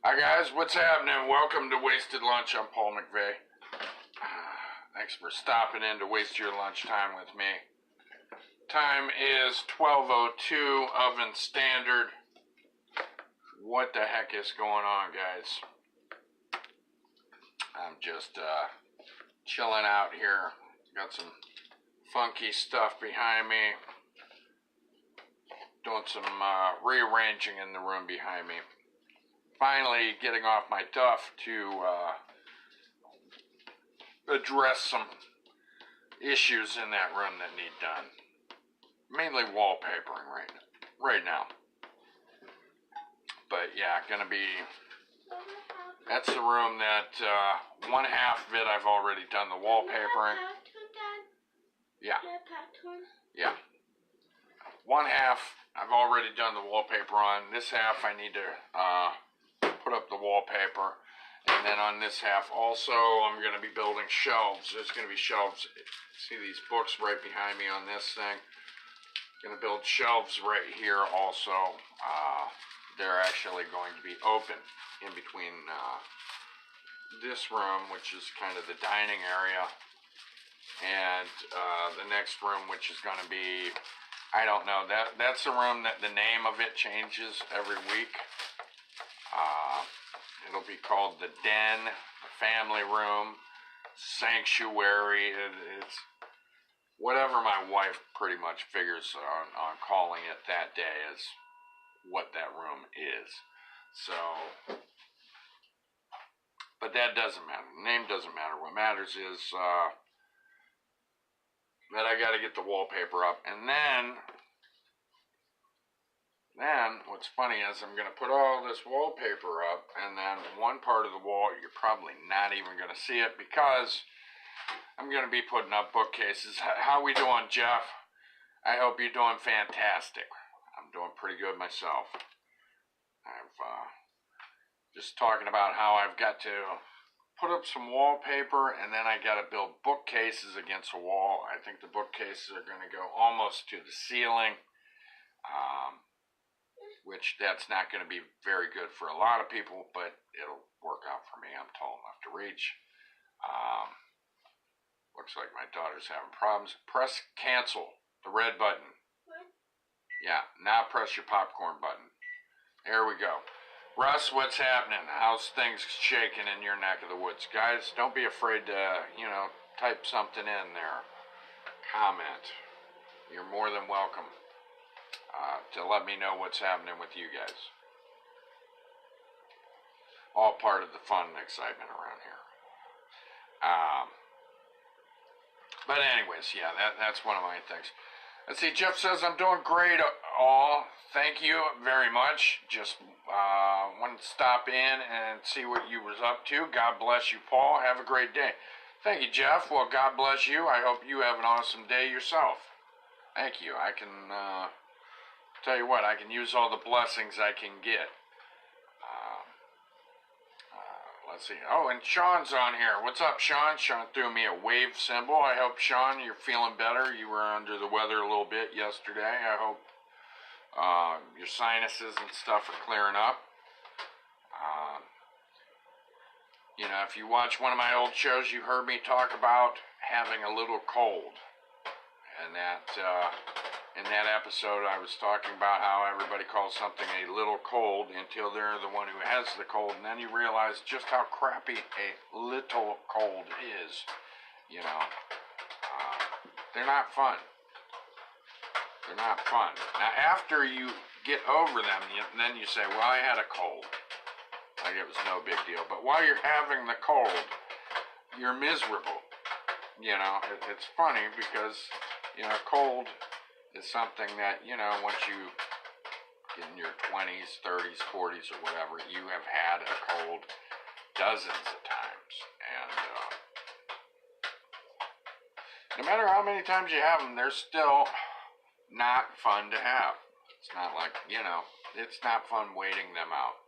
Hi guys, what's happening? Welcome to Wasted Lunch. I'm Paul McVeigh. Thanks for stopping in to waste your lunch time with me. Time is 12:02, oven standard. What the heck is going on, guys? I'm just chilling out here. Got some funky stuff behind me. Doing some rearranging in the room behind me. Finally getting off my duff to address some issues in that room that need done. Mainly wallpapering right now. But yeah, that's the room that one half of it I've already done the wallpapering. Yeah. Yeah. One half I've already done the wallpaper on. This half I need to put up the wallpaper. And then on this half also, I'm going to be building shelves. There's going to be shelves. See these books right behind me on this thing? Going to build shelves right here also. They're actually going to be open in between this room, which is kind of the dining area, and the next room, which is going to be, I don't know, that's a room that the name of it changes every week. It'll be called the Den, the family room, sanctuary. It's whatever my wife pretty much figures on calling it that day is what that room is. So, but that doesn't matter. The name doesn't matter. What matters is that I got to get the wallpaper up. And then what's funny is I'm going to put all this wallpaper up, and then one part of the wall, you're probably not even going to see it because I'm going to be putting up bookcases. How we doing, Jeff? I hope you're doing fantastic. I'm doing pretty good myself. I've just talking about how I've got to put up some wallpaper, and then I got to build bookcases against a wall. I think the bookcases are going to go almost to the ceiling. Which that's not going to be very good for a lot of people, but it'll work out for me. I'm tall enough to reach. Looks like my daughter's having problems. Press cancel, the red button. What? Yeah, now press your popcorn button. There we go. Russ, what's happening? How's things shaking in your neck of the woods? Guys, don't be afraid to, type something in there. Comment. You're more than welcome. To let me know what's happening with you guys. All part of the fun and excitement around here. But anyways, yeah, that's one of my things. Let's see, Jeff says, I'm doing great, all. Thank you very much. Just wanted to stop in and see what you was up to. God bless you, Paul. Have a great day. Thank you, Jeff. Well, God bless you. I hope you have an awesome day yourself. Thank you. I can... tell you what, I can use all the blessings I can get. Let's see. Oh, and Sean's on here. What's up, Sean? Sean threw me a wave symbol. I hope, Sean, you're feeling better. You were under the weather a little bit yesterday. I hope your sinuses and stuff are clearing up. If you watch one of my old shows, you heard me talk about having a little cold. And in that episode, I was talking about how everybody calls something a little cold until they're the one who has the cold, and then you realize just how crappy a little cold is. They're not fun. They're not fun. Now, after you get over them, then you say, well, I had a cold. Like it was no big deal. But while you're having the cold, you're miserable. It's funny because, cold is something that, once you get in your 20s, 30s, 40s, or whatever, you have had a cold dozens of times. And no matter how many times you have them, they're still not fun to have. It's not like, it's not fun waiting them out.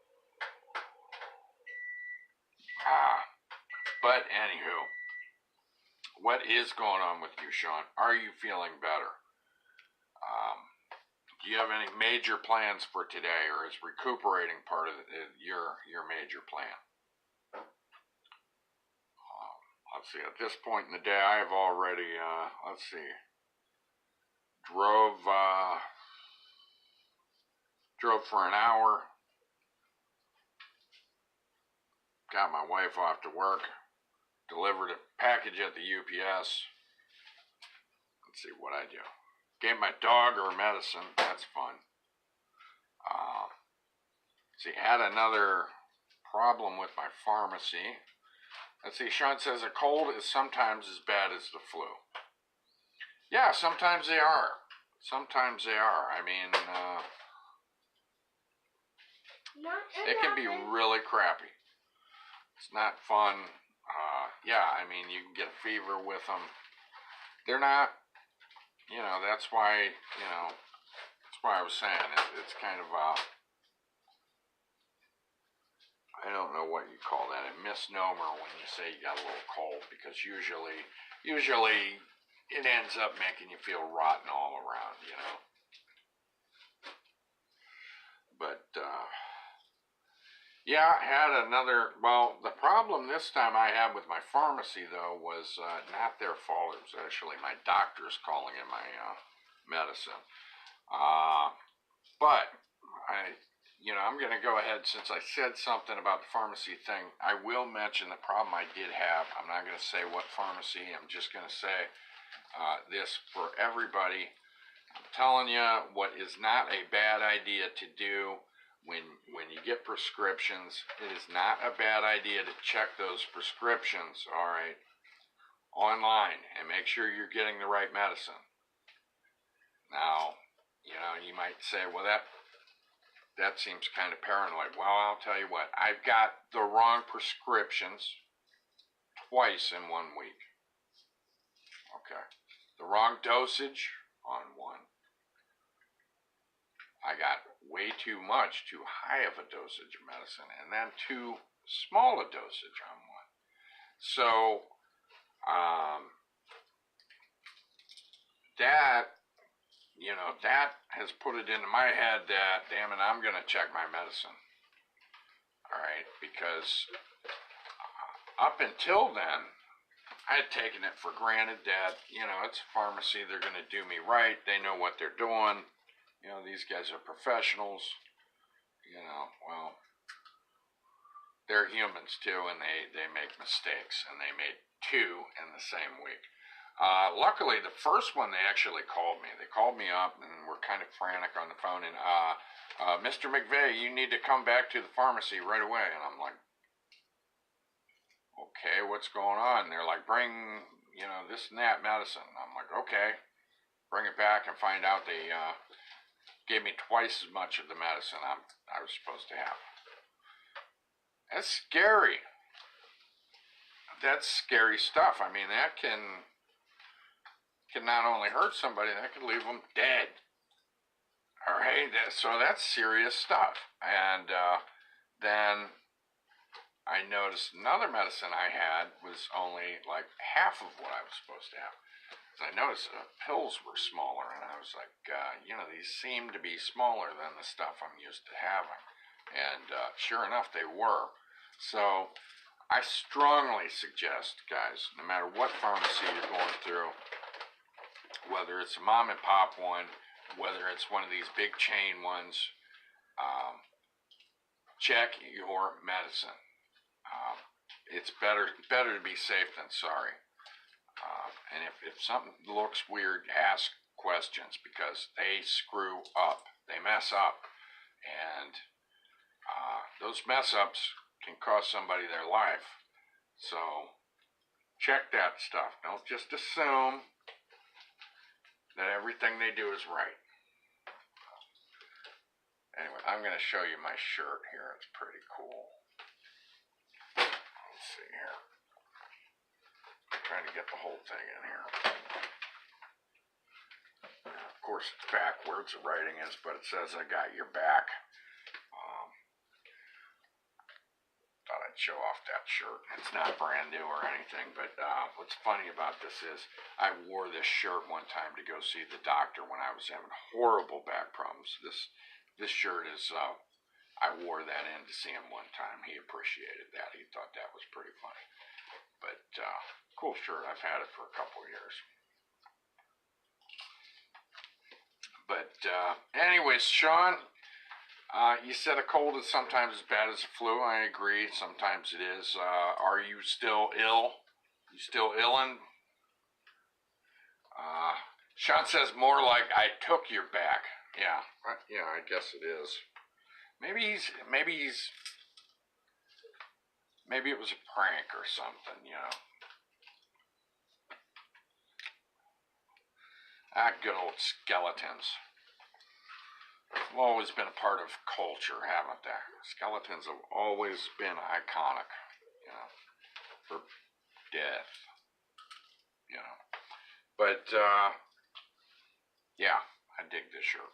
But anywho, what is going on with you, Sean? Are you feeling better? Do you have any major plans for today, or is recuperating part of your major plan? Let's see. At this point in the day, I have already let's see, drove for an hour. Got my wife off to work. Delivered a package at the UPS. Let's see what I do. Gave my dog her medicine. That's fun. See, had another problem with my pharmacy. Let's see, Sean says a cold is sometimes as bad as the flu. Yeah, sometimes they are. Sometimes they are. I mean, it can be really crappy. It's not fun. Yeah, I mean, you can get a fever with them. They're not, you know, that's why I was saying it's kind of I don't know what you call that, a misnomer when you say you got a little cold, because usually it ends up making you feel rotten all around, you know. But yeah, I had another, well, the problem this time I had with my pharmacy, though, was not their fault. It was actually my doctor's calling in my medicine. But I'm going to go ahead, since I said something about the pharmacy thing, I will mention the problem I did have. I'm not going to say what pharmacy. I'm just going to say this for everybody. I'm telling you what is not a bad idea to do. When you get prescriptions, it is not a bad idea to check those prescriptions, all right, online, and make sure you're getting the right medicine. Now, you might say, well, that seems kind of paranoid. Well, I'll tell you what, I've got the wrong prescriptions twice in 1 week. Okay. The wrong dosage on one. I got way too much, too high of a dosage of medicine, and then too small a dosage on one. So, that has put it into my head that, damn it, I'm going to check my medicine. All right, because up until then, I had taken it for granted that, it's a pharmacy, they're going to do me right, they know what they're doing. These guys are professionals, well, they're humans too, and they make mistakes, and they made 2 in the same week. Luckily, the first one, they actually called me. They called me up and were kind of frantic on the phone, and, Mr. McVeigh, you need to come back to the pharmacy right away. And I'm like, okay, what's going on? And they're like, bring, this and that medicine. And I'm like, okay, bring it back and find out they, gave me twice as much of the medicine I was supposed to have. That's scary. That's scary stuff. I mean, that can not only hurt somebody, that can leave them dead. All right, so that's serious stuff. And then I noticed another medicine I had was only like half of what I was supposed to have. I noticed the pills were smaller, and I was like, these seem to be smaller than the stuff I'm used to having. And sure enough, they were. So I strongly suggest, guys, no matter what pharmacy you're going through, whether it's a mom and pop one, whether it's one of these big chain ones, check your medicine. It's better to be safe than sorry. And if something looks weird, ask questions, because they screw up. They mess up. And those mess ups can cost somebody their life. So check that stuff. Don't just assume that everything they do is right. Anyway, I'm going to show you my shirt here. It's pretty cool. Let's see here. I'm trying to get the whole thing in here. Of course, it's backwards, the writing is, but it says, I got your back. Thought I'd show off that shirt. It's not brand new or anything, but what's funny about this is I wore this shirt one time to go see the doctor when I was having horrible back problems. This shirt is, I wore that in to see him one time. He appreciated that. He thought that was pretty funny. But cool shirt. I've had it for a couple of years. But anyways, Sean, you said a cold is sometimes as bad as a flu. I agree. Sometimes it is. Are you still ill? You still illin'? Sean says more like I took your back. Yeah, I guess it is. Maybe it was a prank or something, you know. Good old skeletons. They've always been a part of culture, haven't they? Skeletons have always been iconic, you know, for death, you know. But, yeah, I dig this shirt.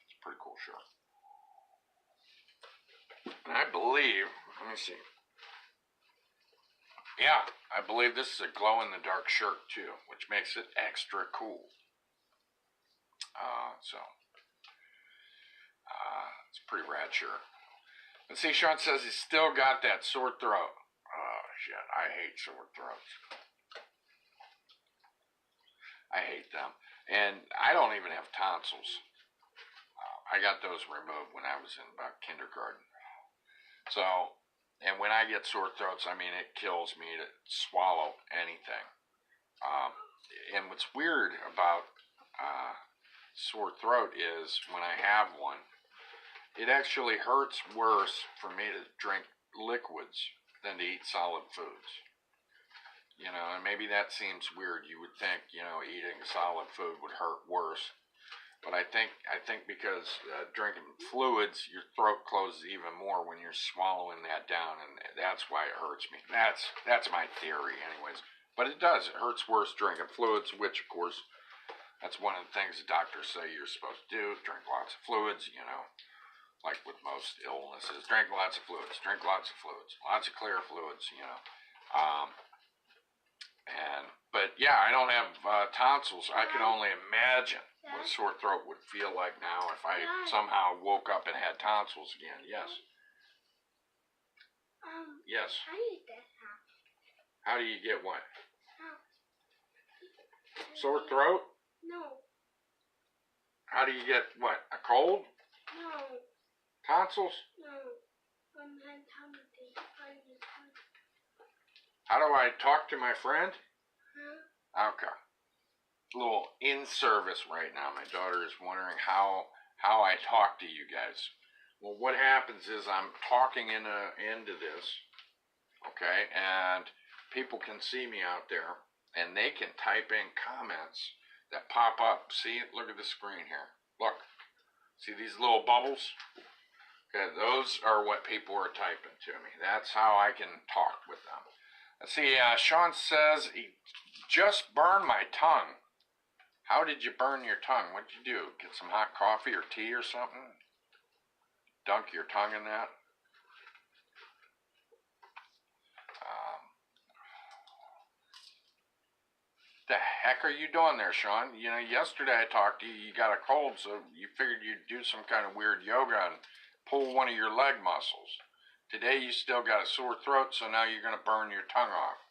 It's a pretty cool shirt. And I believe, let me see. Yeah, I believe this is a glow-in-the-dark shirt, too, which makes it extra cool. It's a pretty rad shirt. And see, Sean says he's still got that sore throat. Oh, shit, I hate sore throats. I hate them. And I don't even have tonsils. I got those removed when I was in about kindergarten. So, and when I get sore throats, I mean, it kills me to swallow anything. And what's weird about sore throat is when I have one, it actually hurts worse for me to drink liquids than to eat solid foods. You know, and maybe that seems weird. You would think, you know, eating solid food would hurt worse. But I think because drinking fluids, your throat closes even more when you're swallowing that down, and that's why it hurts me. That's my theory, anyways. But it does. It hurts worse drinking fluids, which, of course, that's one of the things the doctors say you're supposed to do. Drink lots of fluids, you know, like with most illnesses. Drink lots of fluids. Drink lots of fluids. Lots of clear fluids, you know. But yeah, I don't have tonsils. I can only imagine what a sore throat would feel like now if I somehow woke up and had tonsils again. Yes. Yes. How do you get that? How do you get what? Sore throat? No. How do you get what? A cold? No. Tonsils? No. How do I talk to my friend? Huh? Okay. A little in service right now. My daughter is wondering how I talk to you guys. Well, what happens is I'm talking into this, okay, and people can see me out there, and they can type in comments that pop up. See, look at the screen here. Look. See these little bubbles? Okay, those are what people are typing to me. That's how I can talk with them. Let's see, Sean says he just burned my tongue. How did you burn your tongue? What'd you do? Get some hot coffee or tea or something? Dunk your tongue in that? The heck are you doing there, Sean? You know, yesterday I talked to you. You got a cold, so you figured you'd do some kind of weird yoga and pull one of your leg muscles. Today you still got a sore throat, so now you're going to burn your tongue off.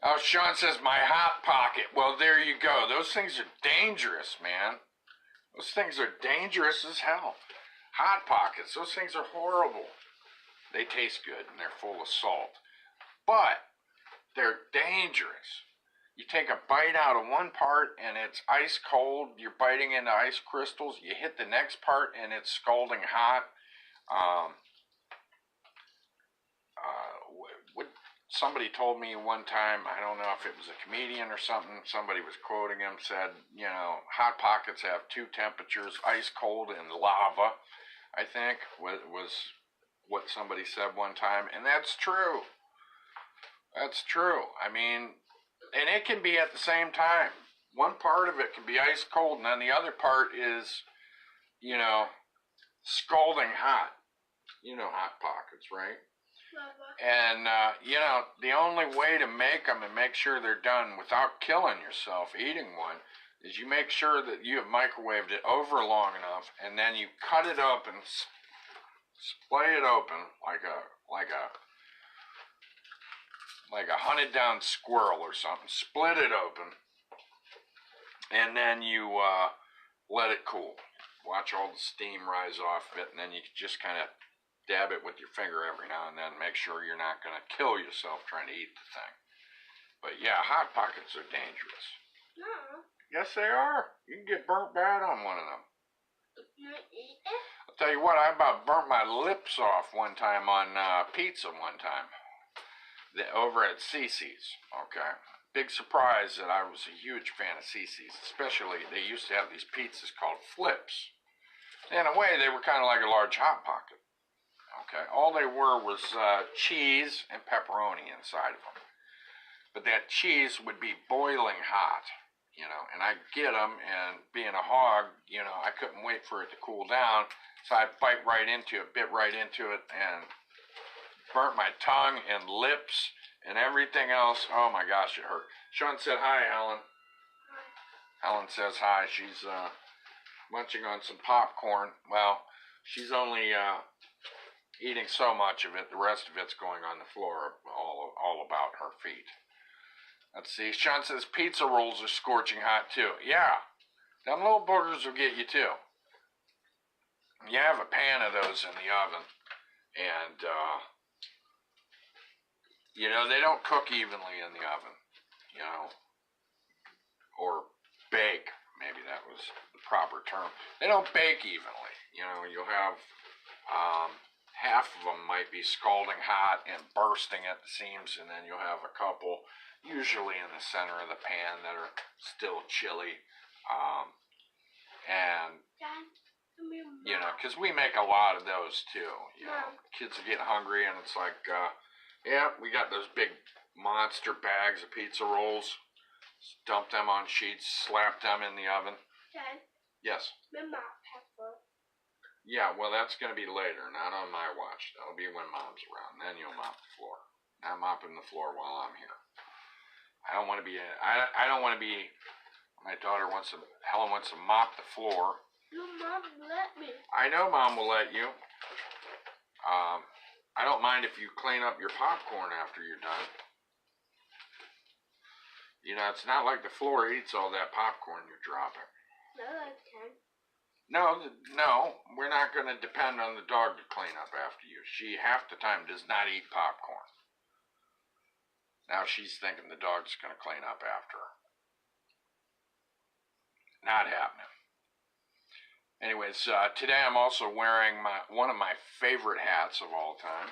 Oh, Sean says, my hot pocket. Well, there you go. Those things are dangerous, man. Those things are dangerous as hell. Hot pockets, those things are horrible. They taste good, and they're full of salt. But they're dangerous. You take a bite out of one part, and it's ice cold. You're biting into ice crystals. You hit the next part, and it's scalding hot. Somebody told me one time, I don't know if it was a comedian or something, somebody was quoting him, said, you know, Hot Pockets have two temperatures, ice cold and lava, I think, was what somebody said one time, and that's true. That's true. I mean, and it can be at the same time. One part of it can be ice cold, and then the other part is, you know, scalding hot. You know Hot Pockets, right? Mama. And, you know, the only way to make them and make sure they're done without killing yourself eating one is you make sure that you have microwaved it over long enough, and then you cut it open, splay it open like a hunted down squirrel or something. Split it open, and then you let it cool. Watch all the steam rise off it, and then you just kind of dab it with your finger every now and then. Make sure you're not going to kill yourself trying to eat the thing. But yeah, Hot Pockets are dangerous. No. Yes, they are. You can get burnt bad on one of them. You eat it? I'll tell you what, I about burnt my lips off one time on pizza one time. Over at Cece's, okay? Big surprise that I was a huge fan of Cece's. Especially, they used to have these pizzas called flips. In a way, they were kind of like a large Hot Pocket. Okay, all they were was cheese and pepperoni inside of them. But that cheese would be boiling hot, you know, and I'd get them, and being a hog, you know, I couldn't wait for it to cool down, so I'd bit right into it, and burnt my tongue and lips and everything else. Oh my gosh, it hurt. Sean said hi, Helen. Helen says hi. She's munching on some popcorn. Well, she's only eating so much of it. The rest of it's going on the floor, all about her feet. Let's see. Sean says pizza rolls are scorching hot too. Yeah, them little boogers will get you too. You have a pan of those in the oven, and you know, they don't cook evenly in the oven, you know, or bake. Maybe that was the proper term. They don't bake evenly. You know, you'll have half of them might be scalding hot and bursting at the seams, and then you'll have a couple, usually in the center of the pan, that are still chilly. And, Dad, you know, because we make a lot of those too. You know, kids get hungry, and it's like, yeah, we got those big monster bags of pizza rolls. Dump them on sheets, slap them in the oven. Dad, Yes. Mama, pepper. Yeah, well, that's going to be later, not on my watch. That'll be when Mom's around. Then you'll mop the floor. Not mopping the floor while I'm here. I don't want to be. I don't want to be. My daughter Helen wants to mop the floor. Your mom let me. I know Mom will let you. I don't mind if you clean up your popcorn after you're done. You know, it's not like the floor eats all that popcorn you're dropping. No, I can. No, we're not going to depend on the dog to clean up after you. She, half the time, does not eat popcorn. Now she's thinking the dog's going to clean up after her. Not happening. Anyways, today I'm also wearing one of my favorite hats of all time.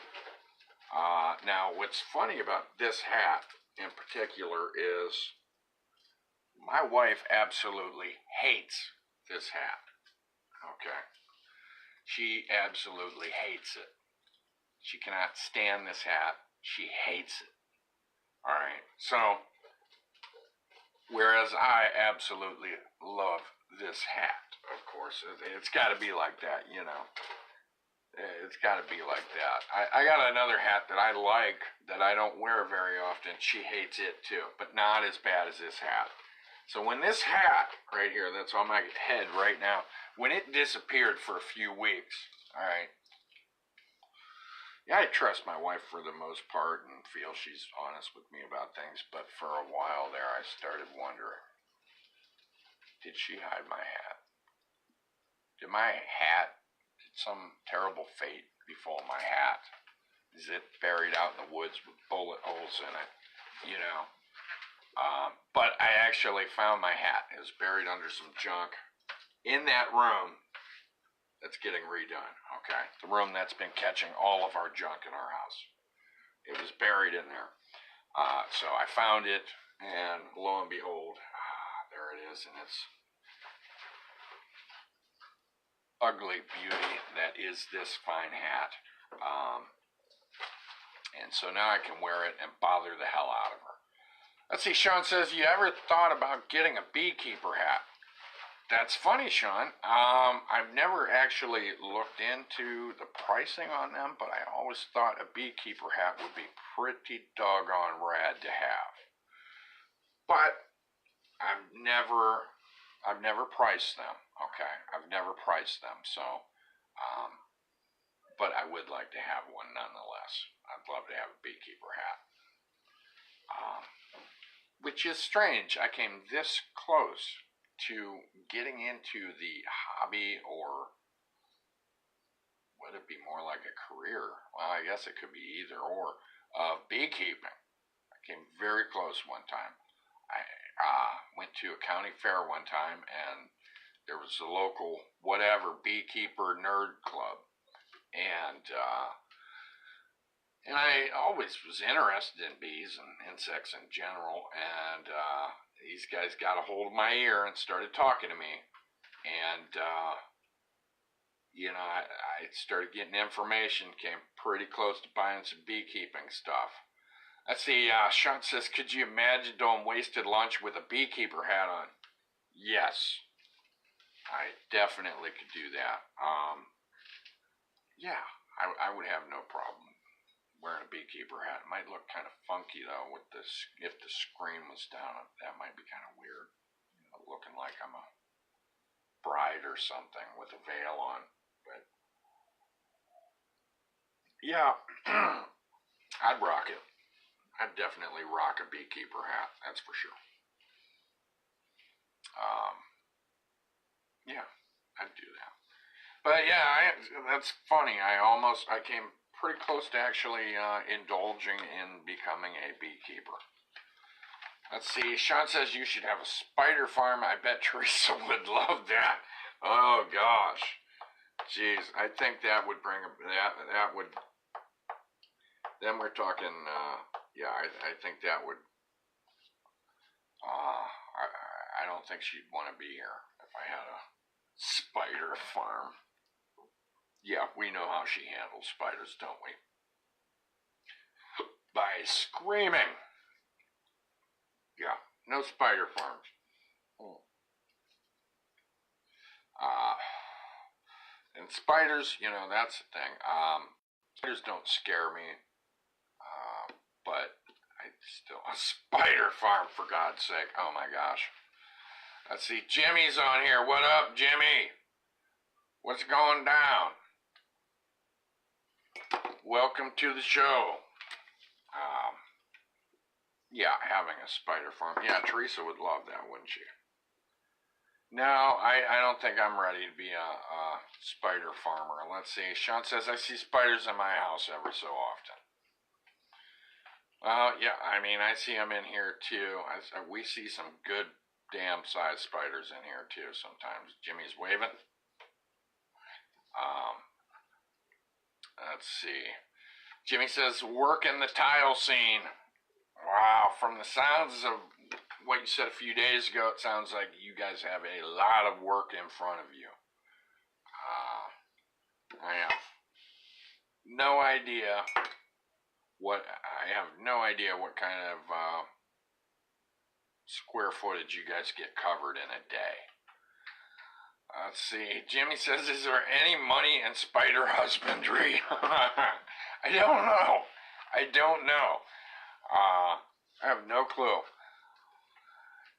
Now, what's funny about this hat in particular is my wife absolutely hates this hat. Okay. She absolutely hates it. She cannot stand this hat. She hates it. Alright. So, whereas I absolutely love this hat, of course. It's got to be like that, you know. It's got to be like that. I got another hat that I like that I don't wear very often. She hates it too, but not as bad as this hat. So when this hat right here, that's on my head right now, when it disappeared for a few weeks, all right, yeah, I trust my wife for the most part and feel she's honest with me about things, but for a while there I started wondering, did she hide my hat? Did some terrible fate befall my hat? Is it buried out in the woods with bullet holes in it? You know? But I actually found my hat. It was buried under some junk in that room that's getting redone, okay? The room that's been catching all of our junk in our house. It was buried in there. So I found it, and lo and behold, there it is, and it's ugly beauty that is this fine hat. And so now I can wear it and bother the hell out of her. Let's see, Sean says, you ever thought about getting a beekeeper hat? That's funny, Sean. I've never actually looked into the pricing on them, but I always thought a beekeeper hat would be pretty doggone rad to have. But I've never priced them. Okay, I've never priced them. So, but I would like to have one nonetheless. I'd love to have a beekeeper hat. Which is strange. I came this close to getting into the hobby, or would it be more like a career? Well, I guess it could be either or, of beekeeping. I came very close one time. I went to a county fair one time, and there was a local whatever beekeeper nerd club, and I always was interested in bees and insects in general, and these guys got a hold of my ear and started talking to me, and I started getting information, came pretty close to buying some beekeeping stuff. Let's see, Sean says, could you imagine doing wasted lunch with a beekeeper hat on? Yes, I definitely could do that. Yeah, I would have no problem wearing a beekeeper hat. It might look kind of funky though with this, if the screen was down. That might be kind of weird, looking like I'm a bride or something with a veil on. But yeah, I'd rock it. I'd definitely rock a beekeeper hat. That's for sure. Yeah, I'd do that. But yeah, that's funny. I came pretty close to actually indulging in becoming a beekeeper. Let's see. Sean says you should have a spider farm. I bet Teresa would love that. Oh gosh, jeez. I think that would bring that would. Then we're talking. Yeah, I think that would. I don't think she'd want to be here if I had a spider farm. Yeah, we know how she handles spiders, don't we? By screaming. Yeah, no spider farms. And spiders, that's the thing. Spiders don't scare me. But a spider farm, for God's sake. Oh my gosh. Let's see, Jimmy's on here. What up, Jimmy? What's going down? Welcome to the show. Yeah, having a spider farm. Yeah, Teresa would love that, wouldn't she? No, I don't think I'm ready to be a spider farmer. Let's see. Sean says, I see spiders in my house every so often. Yeah, I mean, I see them in here too. We see some good damn sized spiders in here too sometimes. Jimmy's waving. Let's see. Jimmy says, work in the tile scene. Wow, from the sounds of what you said a few days ago, it sounds like you guys have a lot of work in front of you. I have no idea what kind of square footage you guys get covered in a day. Let's see. Jimmy says, is there any money in spider husbandry? I don't know. I have no clue.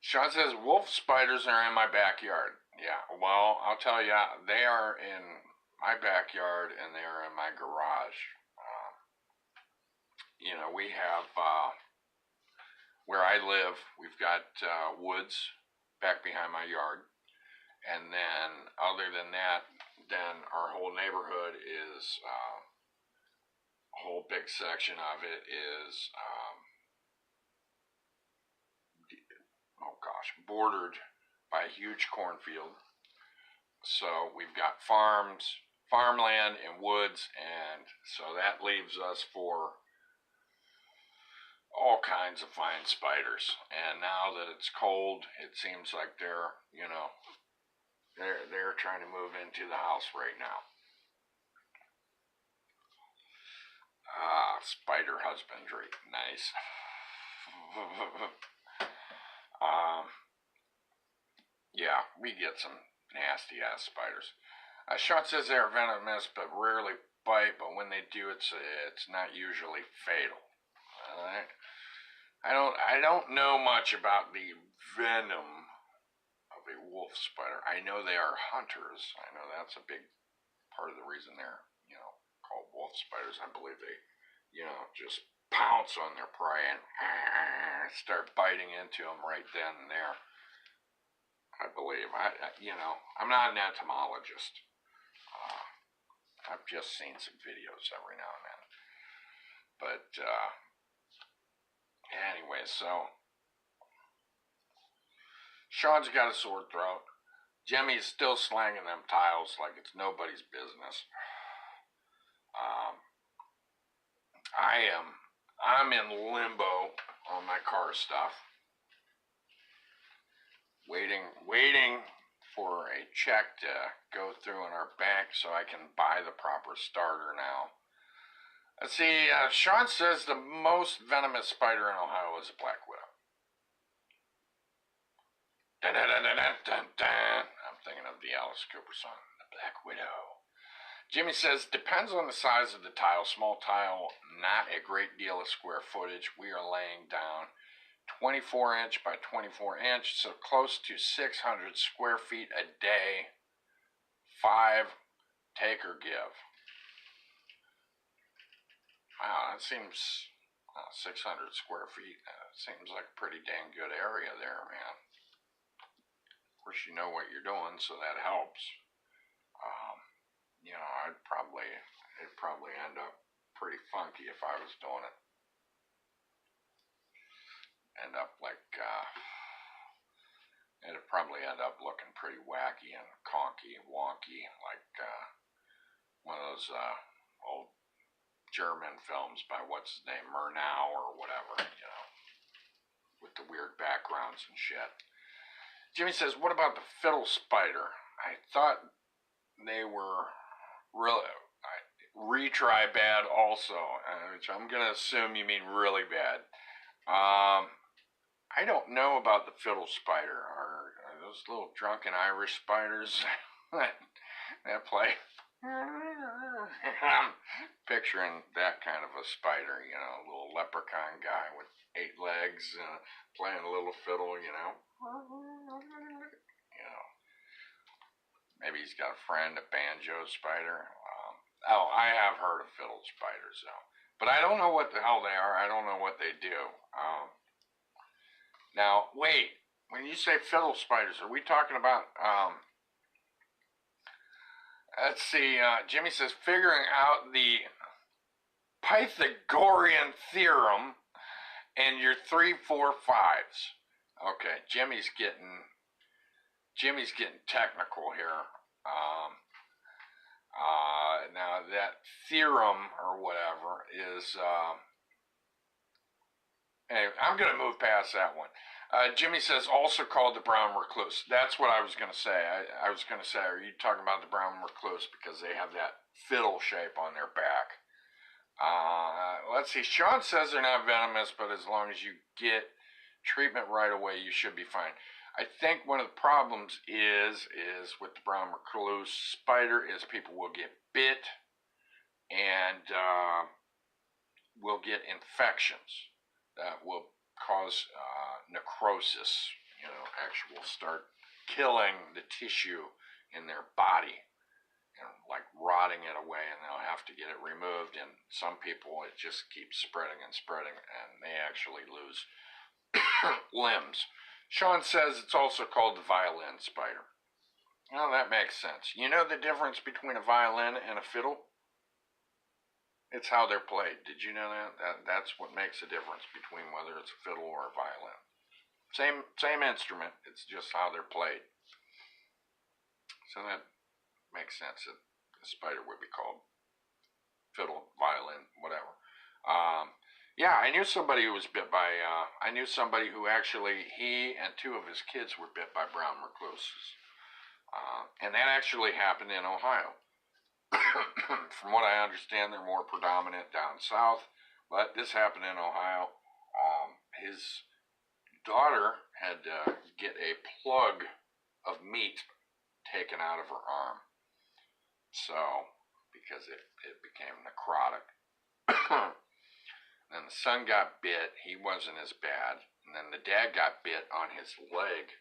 Sean says, wolf spiders are in my backyard. Yeah, well, I'll tell you, they are in my backyard and they are in my garage. We have, where I live, we've got woods back behind my yard. And then, other than that, then our whole neighborhood is, a whole big section of it is, bordered by a huge cornfield. So we've got farmland and woods, and so that leaves us for all kinds of fine spiders. And now that it's cold, it seems like they're trying to move into the house right now. Spider husbandry, nice. Yeah, we get some nasty ass spiders. Sean says they are venomous but rarely bite, but when they do, it's not usually fatal. I don't know much about the venom of a wolf spider. I know they are hunters. I know that's a big part of the reason they're, called wolf spiders. I believe they, just pounce on their prey and start biting into them right then and there. I believe. I'm not an entomologist. I've just seen some videos every now and then. But, anyway, so Sean's got a sore throat. Jimmy's still slanging them tiles like it's nobody's business. I'm in limbo on my car stuff. Waiting for a check to go through in our bank so I can buy the proper starter now. Let's see, Sean says the most venomous spider in Ohio is a black widow. Dun, dun, dun, dun, dun, dun. I'm thinking of the Alice Cooper song, The Black Widow. Jimmy says, depends on the size of the tile. Small tile, not a great deal of square footage. We are laying down 24 inch by 24 inch, so close to 600 square feet a day. 5 take or give. Wow, that seems 600 square feet. Seems like a pretty dang good area there, man. Of course, you know what you're doing, so that helps. It'd probably end up pretty funky if I was doing it. It'd probably end up looking pretty wacky and conky, wonky, like one of those old German films by what's his name, Murnau or whatever, with the weird backgrounds and shit. Jimmy says, what about the fiddle spider? I thought they were really retry bad also, which I'm going to assume you mean really bad. I don't know about the fiddle spider. Are those little drunken Irish spiders that play? I'm picturing that kind of a spider, a little leprechaun guy with 8 legs playing a little fiddle, Maybe he's got a friend, a banjo spider. I have heard of fiddle spiders, though. But I don't know what the hell they are. I don't know what they do. Now, wait. When you say fiddle spiders, are we talking about... let's see. Jimmy says, figuring out the Pythagorean theorem and your 3, 4, 5s. Okay, Jimmy's getting technical here. Now that theorem or whatever is, anyway, I'm going to move past that one. Jimmy says also called the brown recluse. That's what I was going to say. I was going to say, are you talking about the brown recluse because they have that fiddle shape on their back? Let's see. Sean says they're not venomous, but as long as you get treatment right away, you should be fine. I think one of the problems is with the brown recluse spider is people will get bit and will get infections that will cause necrosis, actual start killing the tissue in their body, like rotting it away, and they'll have to get it removed. And some people, it just keeps spreading and spreading, and they actually lose limbs. Sean says it's also called the violin spider. Well, that makes sense. You know the difference between a violin and a fiddle? It's how they're played. Did you know that? That's what makes a difference between whether it's a fiddle or a violin. Same instrument. It's just how they're played. So that makes sense that the spider would be called fiddle, violin, whatever. Yeah, I knew somebody who was bit by, I knew somebody who actually, he and 2 of his kids were bit by brown recluses. And that actually happened in Ohio. From what I understand, they're more predominant down south, but this happened in Ohio. His daughter had to get a plug of meat taken out of her arm. So, because it became necrotic. Then the son got bit. He wasn't as bad. And then the dad got bit on his leg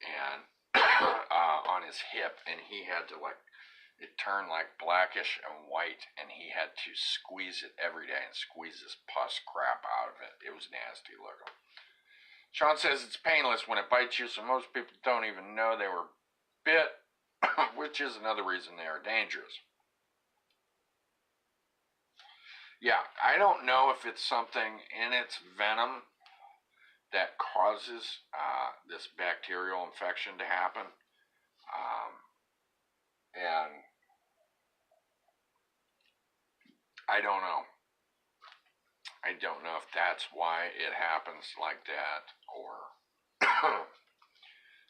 and on his hip, and he had to, like, it turned like blackish and white, and he had to squeeze it every day and squeeze this pus crap out of it. It was nasty looking. Sean says it's painless when it bites you, so most people don't even know they were bit, which is another reason they are dangerous. Yeah, I don't know if it's something in its venom that causes this bacterial infection to happen. And I don't know. I don't know if that's why it happens like that, or,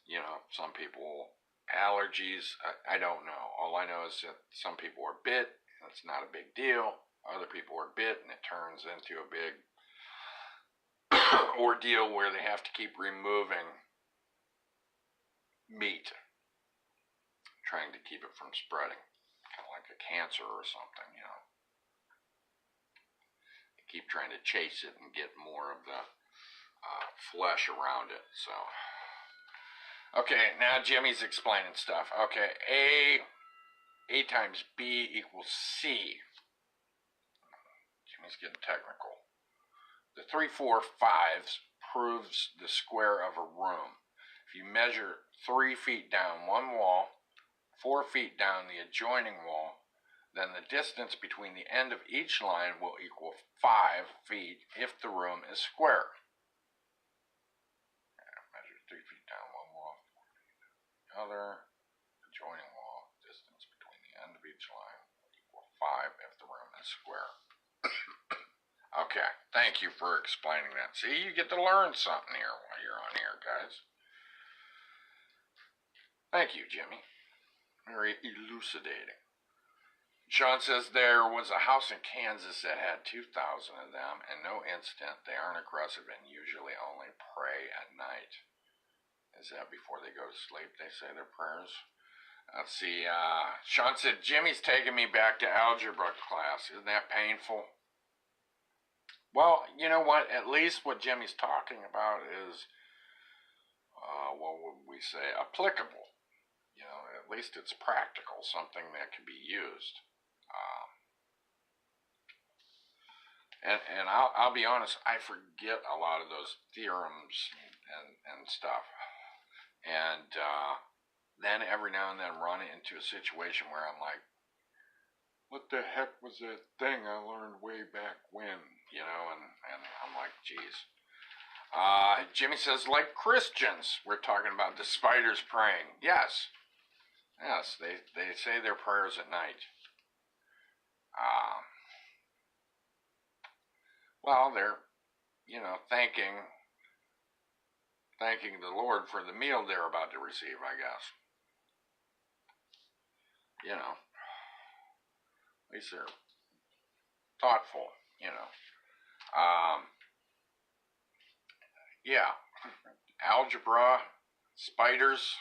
you know, some people, allergies, I don't know. All I know is that some people are bit, and it's not a big deal. Other people are bit, and it turns into a big ordeal where they have to keep removing meat, trying to keep it from spreading, kind of like a cancer or something, you know. Keep trying to chase it and get more of the flesh around it. So, okay, now Jimmy's explaining stuff. Okay, A times B equals C. Jimmy's getting technical. The 3, 4, 5s proves the square of a room. If you measure 3 feet down one wall, 4 feet down the adjoining wall, then the distance between the end of each line will equal 5 feet if the room is square. Measure 3 feet down one wall, 4 feet down the other, adjoining wall, distance between the end of each line will equal 5 if the room is square. Okay, thank you for explaining that. See, you get to learn something here while you're on here, guys. Thank you, Jimmy. Very elucidating. Sean says there was a house in Kansas that had 2,000 of them, and no incident. They aren't aggressive and usually only pray at night. Is that before they go to sleep they say their prayers? Let's see. Sean said, Jimmy's taking me back to algebra class. Isn't that painful? Well, you know what? At least what Jimmy's talking about is, what would we say, applicable. You know, at least it's practical, something that can be used. And I'll be honest, I forget a lot of those theorems and stuff. And then every now and then run into a situation where I'm like, what the heck was that thing I learned way back when? You know, and I'm like, geez. Jimmy says, like Christians, we're talking about the spiders praying. Yes, they say their prayers at night. Well, they're, you know, thanking the Lord for the meal they're about to receive, I guess. You know, at least they're thoughtful, you know. Yeah, algebra, spiders.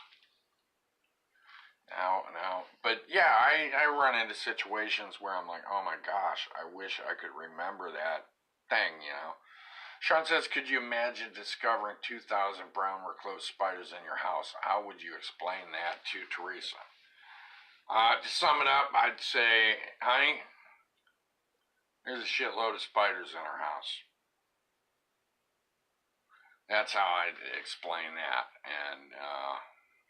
Now, but yeah, I run into situations where I'm like, oh my gosh, I wish I could remember that thing, you know. Sean says, could you imagine discovering 2,000 brown recluse spiders in your house? How would you explain that to Teresa? To sum it up, I'd say, honey, there's a shitload of spiders in our house. That's how I'd explain that, and,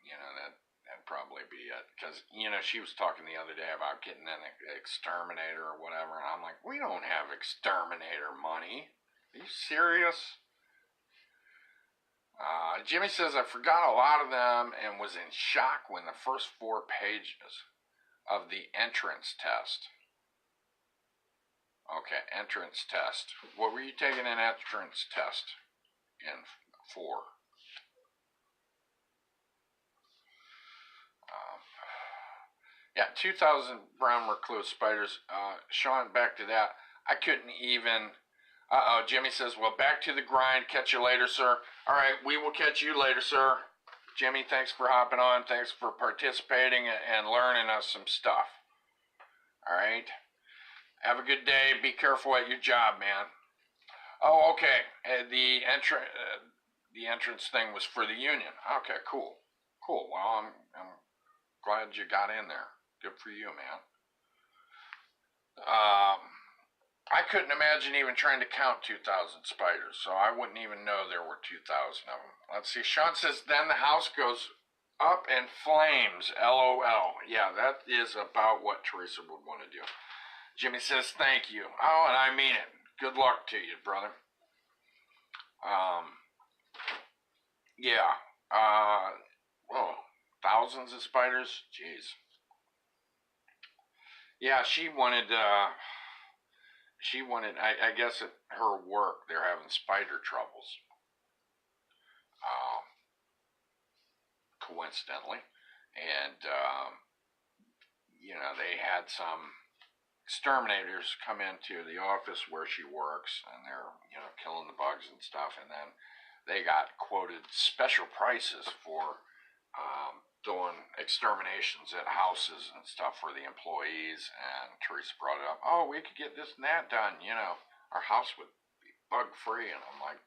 you know, that'd probably be it, because, you know, she was talking the other day about getting an exterminator or whatever, and I'm like, we don't have exterminator money. Are you serious? Jimmy says, I forgot a lot of them and was in shock when the first 4 pages of the entrance test. Okay, entrance test. What were you taking an entrance test in for? Yeah, 2,000 brown recluse spiders. Sean, back to that. I couldn't even... Jimmy says, well, back to the grind. Catch you later, sir. All right, we will catch you later, sir. Jimmy, thanks for hopping on. Thanks for participating and learning us some stuff. All right? Have a good day. Be careful at your job, man. Oh, okay. The entrance thing was for the union. Okay, cool. Cool. Well, I'm glad you got in there. Good for you, man. I couldn't imagine even trying to count 2,000 spiders, so I wouldn't even know there were 2,000 of them. Let's see. Sean says, then the house goes up in flames. LOL. Yeah, that is about what Teresa would want to do. Jimmy says, thank you. Oh, and I mean it. Good luck to you, brother. Yeah. Whoa. Thousands of spiders? Jeez. Yeah, she wanted, I guess at her work, they're having spider troubles. Coincidentally. And, they had some exterminators come into the office where she works, and they're, killing the bugs and stuff, and then they got quoted special prices for doing exterminations at houses and stuff for the employees, and Teresa brought it up. Oh, we could get this and that done, our house would be bug-free, and I'm like,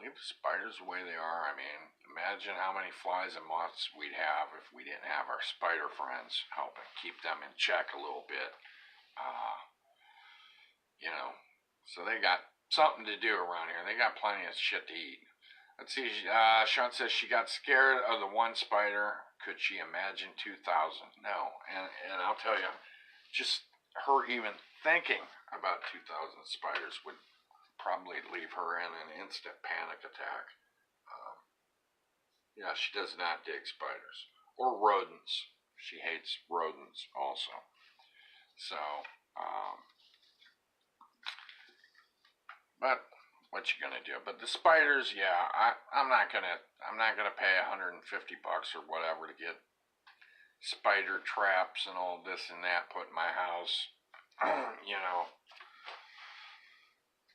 leave the spiders the way they are. I mean, imagine how many flies and moths we'd have if we didn't have our spider friends helping keep them in check a little bit. So they got something to do around here. They got plenty of shit to eat. Let's see, Sean says she got scared of the one spider. Could she imagine 2,000? No. And I'll tell you, just her even thinking about 2,000 spiders would probably leave her in an instant panic attack. She does not dig spiders. Or rodents. She hates rodents also. So, but what you gonna do? But the spiders, yeah, I'm not gonna pay $150 or whatever to get spider traps and all this and that put in my house.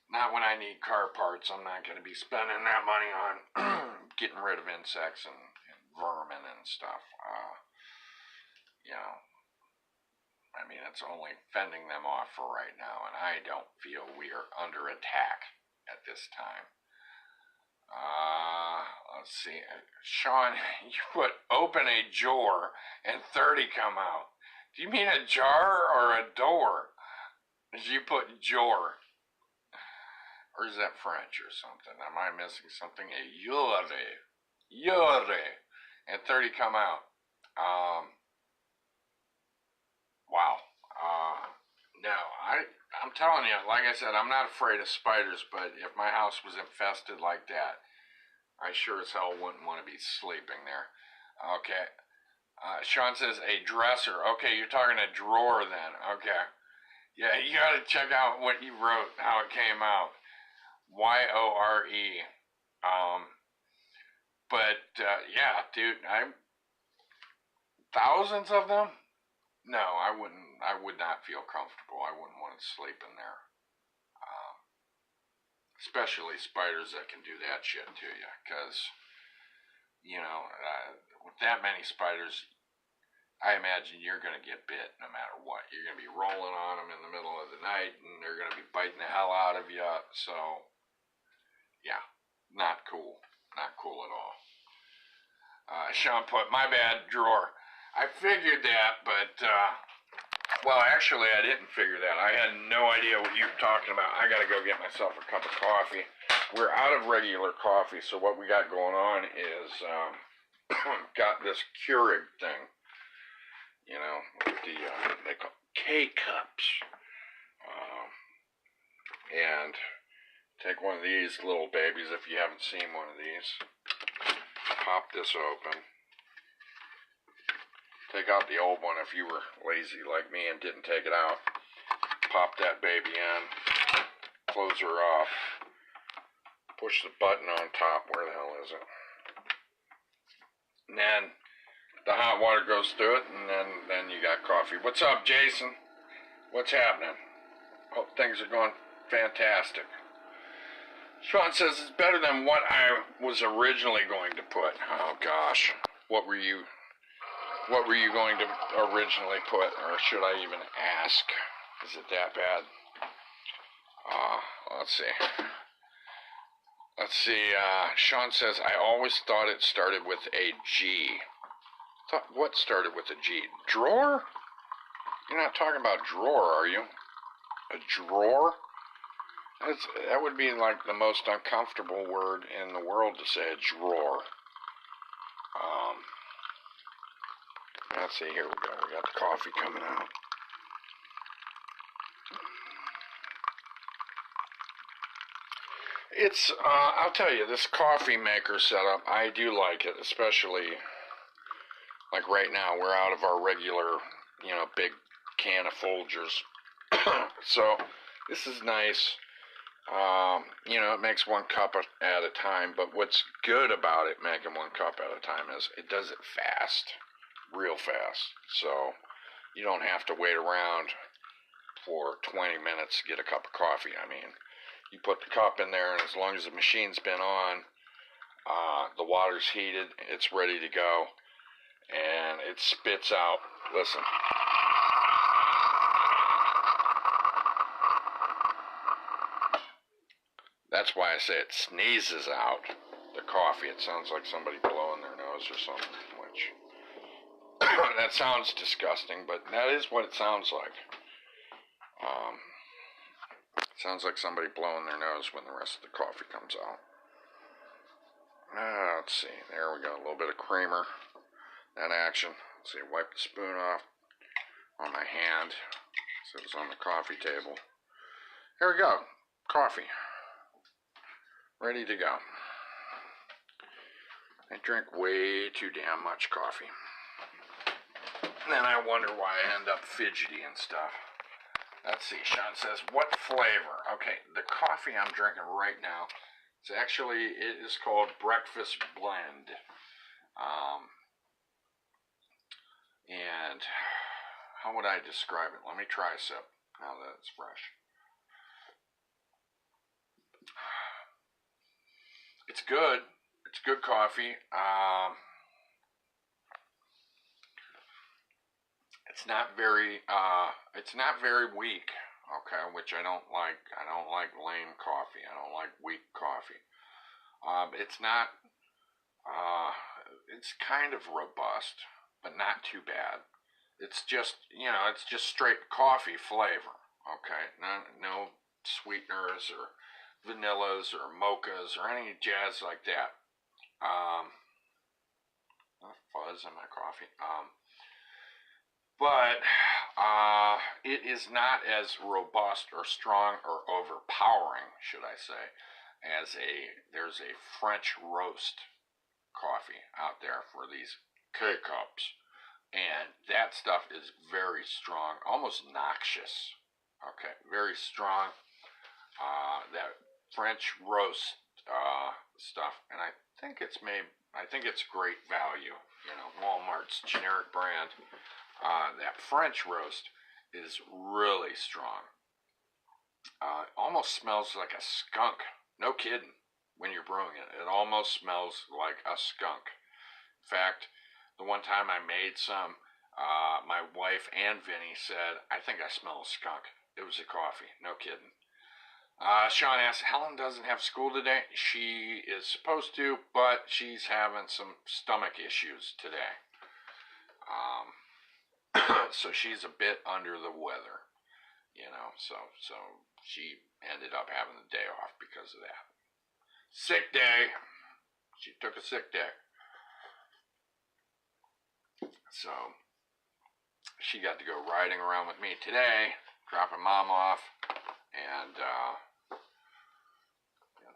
Not when I need car parts. I'm not gonna be spending that money on getting rid of insects and vermin and stuff. I mean, it's only fending them off for right now, and I don't feel we are under attack at this time. Let's see. Sean, you put open a drawer and 30 come out. Do you mean a jar or a door? Did you put drawer? Or is that French or something? Am I missing something? A Yore. And 30 come out. Wow. No, I'm telling you, like I said, I'm not afraid of spiders, but if my house was infested like that, I sure as hell wouldn't want to be sleeping there. Okay. Sean says a dresser. Okay, you're talking a drawer then. Okay. Yeah, you gotta check out what you wrote, how it came out. Yore. Yeah, dude, thousands of them? No, I would not feel comfortable. I wouldn't want to sleep in there. Especially spiders that can do that shit to you, because, with that many spiders, I imagine you're going to get bit no matter what. You're going to be rolling on them in the middle of the night, and they're going to be biting the hell out of you, so, yeah, not cool. Not cool at all. Sean put, my bad, drawer. I figured that, but, well, actually, I didn't figure that. I had no idea what you were talking about. I gotta go get myself a cup of coffee. We're out of regular coffee, so what we got going on is, got this Keurig thing. They call K-Cups. And take one of these little babies if you haven't seen one of these. Pop this open. Take out the old one if you were lazy like me and didn't take it out. Pop that baby in. Close her off. Push the button on top. Where the hell is it? And then the hot water goes through it, and then you got coffee. What's up, Jason? What's happening? Hope things are going fantastic. Sean says it's better than what I was originally going to put. Oh gosh, what were you going to originally put, or should I even ask? Is it that bad? Let's see. Sean says, I always thought it started with a G. What started with a G? Drawer? You're not talking about drawer, are you? A drawer? That would be like the most uncomfortable word in the world to say, a drawer. Let's see, here we go. We got the coffee coming out. It's, I'll tell you, this coffee maker setup, I do like it, especially, like right now, we're out of our regular, big can of Folgers. So, this is nice. It makes 1 cup at a time, but what's good about it making 1 cup at a time is it does it fast, real fast. So, you don't have to wait around for 20 minutes to get a cup of coffee. I mean, you put the cup in there, and as long as the machine's been on, the water's heated, it's ready to go, and it spits out. Listen. That's why I say it sneezes out the coffee. It sounds like somebody blowing their nose or something, which that sounds disgusting, but that is what it sounds like. Sounds like somebody blowing their nose when the rest of the coffee comes out. Let's see. There we go. A little bit of creamer. That action. Let's see. Wipe the spoon off on my hand. So it was on the coffee table. Here we go. Coffee. Ready to go. I drink way too damn much coffee. And then I wonder why I end up fidgety and stuff. Let's see, Sean says, what flavor? Okay, the coffee I'm drinking right now, it is called Breakfast Blend. And how would I describe it? Let me try a sip now that it's fresh. It's good. It's good coffee. It's not very weak, okay, which I don't like. I don't like lame coffee. I don't like weak coffee. It's kind of robust, but not too bad. It's just straight coffee flavor, okay? No sweeteners or vanillas or mochas or any jazz like that. Fuzz in my coffee. But it is not as robust or strong or overpowering, should I say, there's a French roast coffee out there for these K-cups, and that stuff is very strong, almost noxious. Okay, very strong. That French roast stuff, and I think it's great value. Walmart's generic brand. That French roast is really strong. Almost smells like a skunk. No kidding. When you're brewing it, it almost smells like a skunk. In fact, the one time I made some, my wife and Vinny said, I think I smell a skunk. It was a coffee. No kidding. Sean asks, Helen doesn't have school today. She is supposed to, but she's having some stomach issues today. So she's a bit under the weather, so she ended up having the day off because of that. Sick day. She took a sick day. So she got to go riding around with me today, dropping mom off, and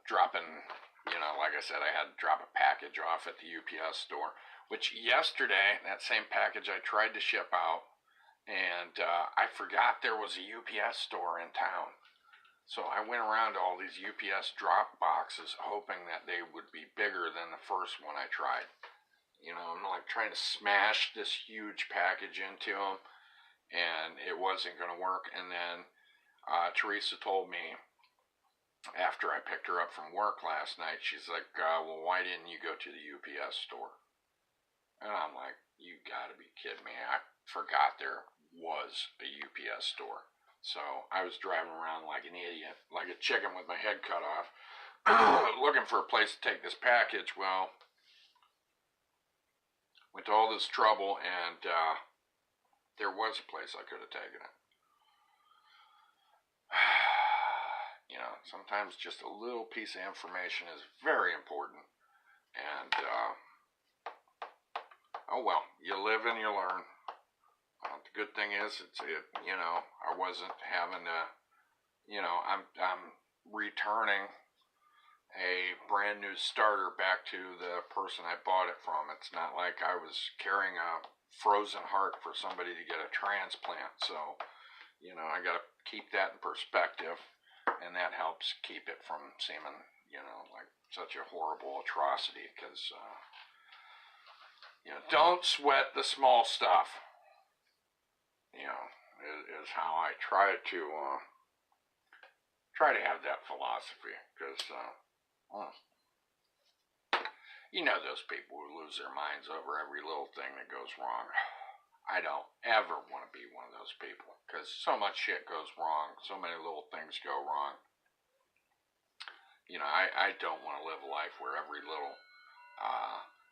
dropping, like I said, I had to drop a package off at the UPS store, which yesterday, that same package I tried to ship out, and I forgot there was a UPS store in town. So I went around to all these UPS drop boxes hoping that they would be bigger than the first one I tried. I'm like trying to smash this huge package into them, and it wasn't going to work. And then Teresa told me after I picked her up from work last night, she's like, well, why didn't you go to the UPS store? And I'm like, you gotta be kidding me. I forgot there was a UPS store. So I was driving around like an idiot, like a chicken with my head cut off, looking for a place to take this package. Well, went to all this trouble, and there was a place I could have taken it. You know, sometimes just a little piece of information is very important. And, oh well, you live and you learn. The good thing is, you know, I wasn't having to, you know, I'm returning a brand new starter back to the person I bought it from. It's not like I was carrying a frozen heart for somebody to get a transplant. So, you know, I got to keep that in perspective. And that helps keep it from seeming, you know, like such a horrible atrocity. Because, you know, don't sweat the small stuff. You know, is how I try to have that philosophy. Because, you know, those people who lose their minds over every little thing that goes wrong. I don't ever want to be one of those people, because so much shit goes wrong, so many little things go wrong. You know, I don't want to live a life where every little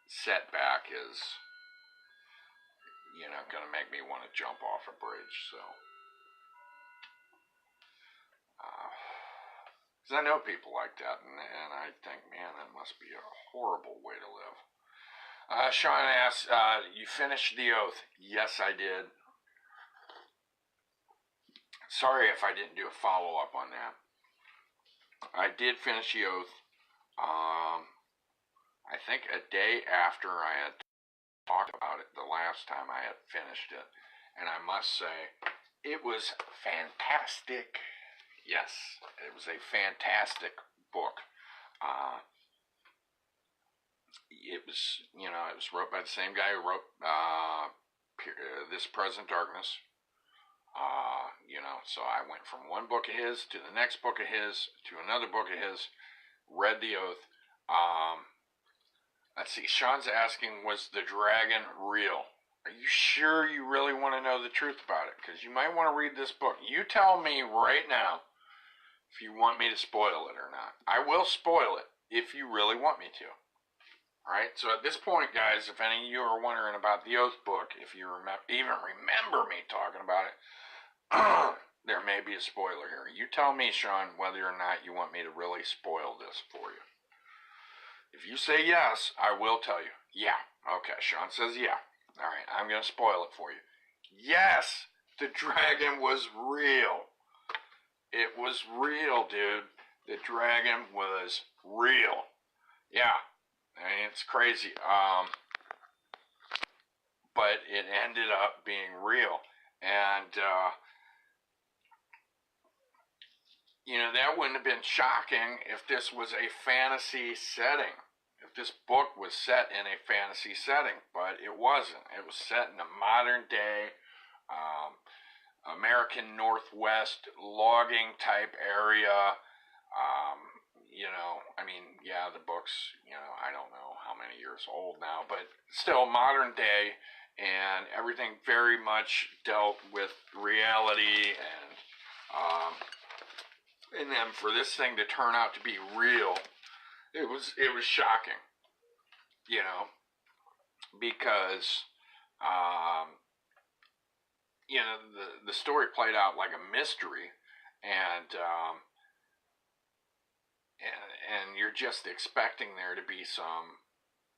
setback is, you know, going to make me want to jump off a bridge. So, because I know people like that, and I think, man, that must be a horrible way to live. Sean asks, you finished the oath? Yes, I did. Sorry if I didn't do a follow-up on that. I did finish the oath. I think a day after I had talked about it the last time I had finished it. And I must say, it was fantastic. Yes, it was a fantastic book. It was, you know, it was wrote by the same guy who wrote This Present Darkness. You know, so I went from one book of his to the next book of his to another book of his, read the oath. Let's see, Sean's asking, was the dragon real? Are you sure you really want to know the truth about it? Because you might want to read this book. You tell me right now if you want me to spoil it or not. I will spoil it if you really want me to. Alright, so at this point, guys, if any of you are wondering about the Oath book, if you even remember me talking about it, there may be a spoiler here. You tell me, Sean, whether or not you want me to really spoil this for you. If you say yes, I will tell you. Yeah. Okay, Sean says yeah. Alright, I'm going to spoil it for you. Yes, the dragon was real. It was real, dude. The dragon was real. Yeah. I mean, it's crazy. But it ended up being real. And, you know, that wouldn't have been shocking if this was a fantasy setting. If this book was set in a fantasy setting. But it wasn't. It was set in a modern day, American Northwest logging type area. You know, I mean, yeah, the book's, you know, I don't know how many years old now, but still modern day, and everything very much dealt with reality, and then for this thing to turn out to be real, it was shocking, you know, because, you know, the story played out like a mystery, and you're just expecting there to be some,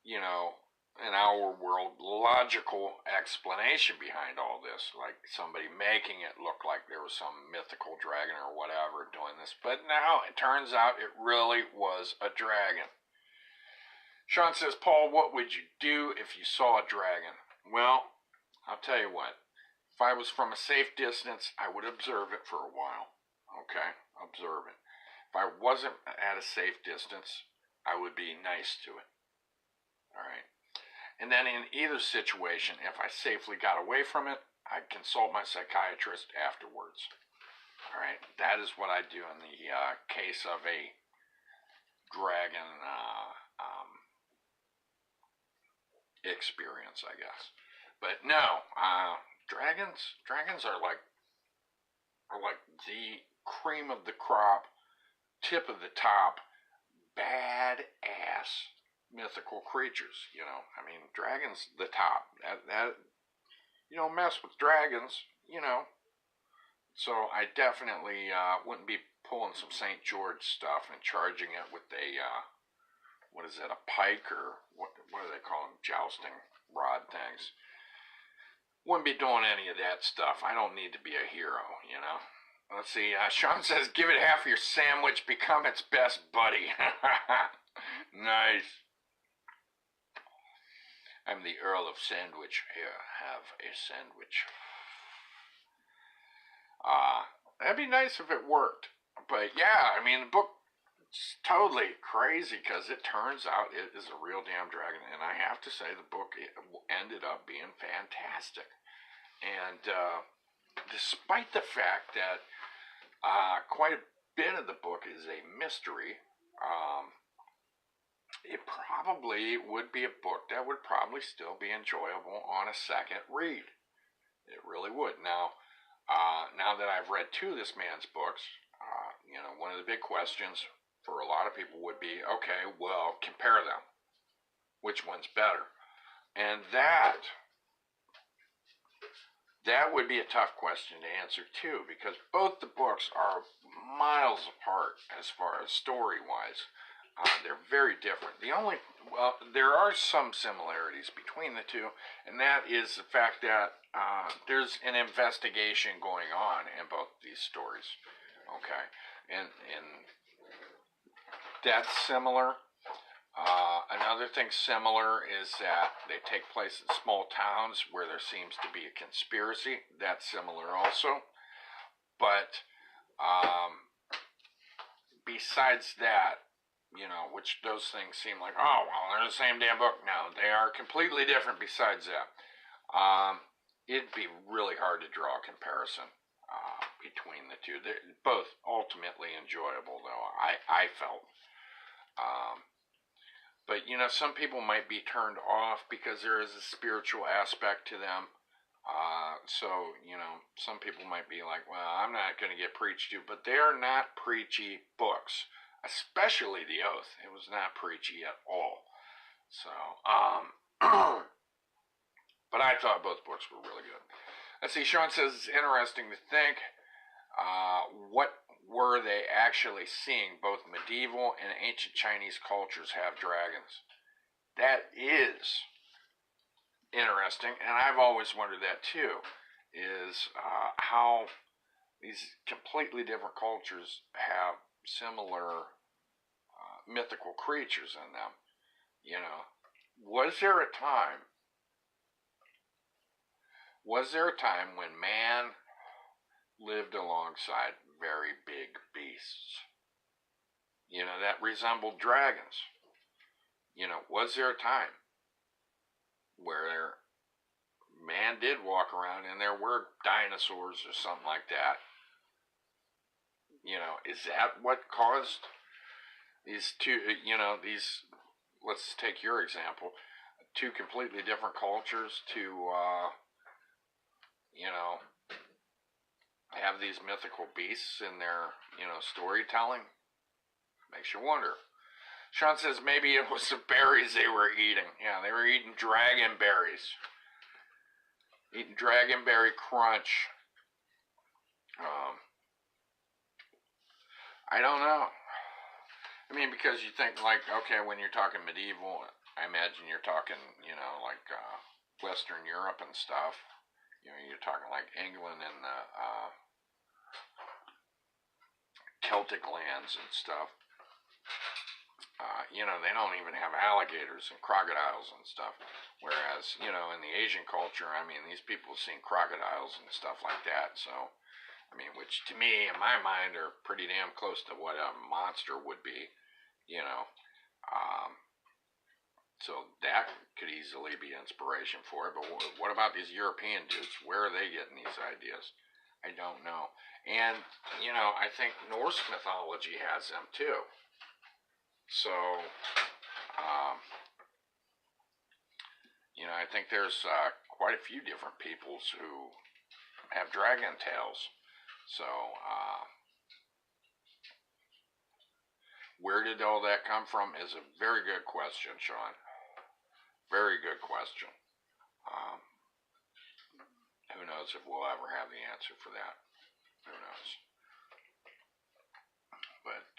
you know, in our world, logical explanation behind all this. Like somebody making it look like there was some mythical dragon or whatever doing this. But now it turns out it really was a dragon. Sean says, Paul, what would you do if you saw a dragon? Well, I'll tell you what. If I was from a safe distance, I would observe it for a while. Okay? Observe it. If I wasn't at a safe distance, I would be nice to it. Alright? And then in either situation, if I safely got away from it, I'd consult my psychiatrist afterwards. All right, that is what I do in the case of a dragon experience, I guess. But no, dragons are like the cream of the crop, tip of the top, badass mythical creatures. You know, I mean, dragons the top. That you don't mess with dragons. You know, so I definitely wouldn't be pulling some St. George stuff and charging it with a what is it, a pike, or what do they call them, jousting rod things. Wouldn't be doing any of that stuff. I don't need to be a hero, you know. Let's see, Sean says, give it half of your sandwich, become its best buddy. Nice. I'm the Earl of Sandwich. Here, have a sandwich. That'd be nice if it worked. But yeah, I mean, the book is totally crazy because it turns out it is a real damn dragon. And I have to say, the book ended up being fantastic. And despite the fact that quite a bit of the book is a mystery, it probably would be a book that would probably still be enjoyable on a second read. It really would. Now that I've read two of this man's books, you know, one of the big questions for a lot of people would be, okay, well, compare them. Which one's better? And that would be a tough question to answer too, because both the books are miles apart as far as story-wise. They're very different. There are some similarities between the two, and that is the fact that there's an investigation going on in both these stories. Okay, and that's similar. Another thing similar is that they take place in small towns where there seems to be a conspiracy. That's similar also. But besides that, you know, which those things seem like, oh, well, they're the same damn book. No, they are completely different besides that. It'd be really hard to draw a comparison between the two. They're both ultimately enjoyable, though, I felt. But, you know, some people might be turned off because there is a spiritual aspect to them. So, you know, some people might be like, well, I'm not going to get preached to, but they are not preachy books, especially The Oath. It was not preachy at all. So, but I thought both books were really good. Let's see, Sean says it's interesting to think, what were they actually seeing? Both medieval and ancient Chinese cultures have dragons. That is interesting, and I've always wondered that too, is how these completely different cultures have similar mythical creatures in them. You know, was there a time when man lived alongside very big beasts, you know, that resembled dragons? You know, was there a time where man did walk around and there were dinosaurs or something like that? You know, is that what caused these two, you know, let's take your example, two completely different cultures to, you know, have these mythical beasts in their, you know, storytelling? Makes you wonder. Sean says maybe it was the berries they were eating. Yeah, they were eating dragon berries. Eating dragonberry crunch. I don't know. I mean, because you think, like, okay, when you're talking medieval, I imagine you're talking, you know, like Western Europe and stuff. You know, you're talking like England and the Celtic lands and stuff. You know, they don't even have alligators and crocodiles and stuff. Whereas, you know, in the Asian culture, I mean, these people have seen crocodiles and stuff like that. So, I mean, which to me, in my mind, are pretty damn close to what a monster would be, you know. So that could easily be inspiration for it. But what about these European dudes? Where are they getting these ideas? I don't know. And, you know, I think Norse mythology has them too. So, you know, I think there's quite a few different peoples who have dragon tails. So, where did all that come from is a very good question, Sean. Very good question. Who knows if we'll ever have the answer for that. Who knows? But,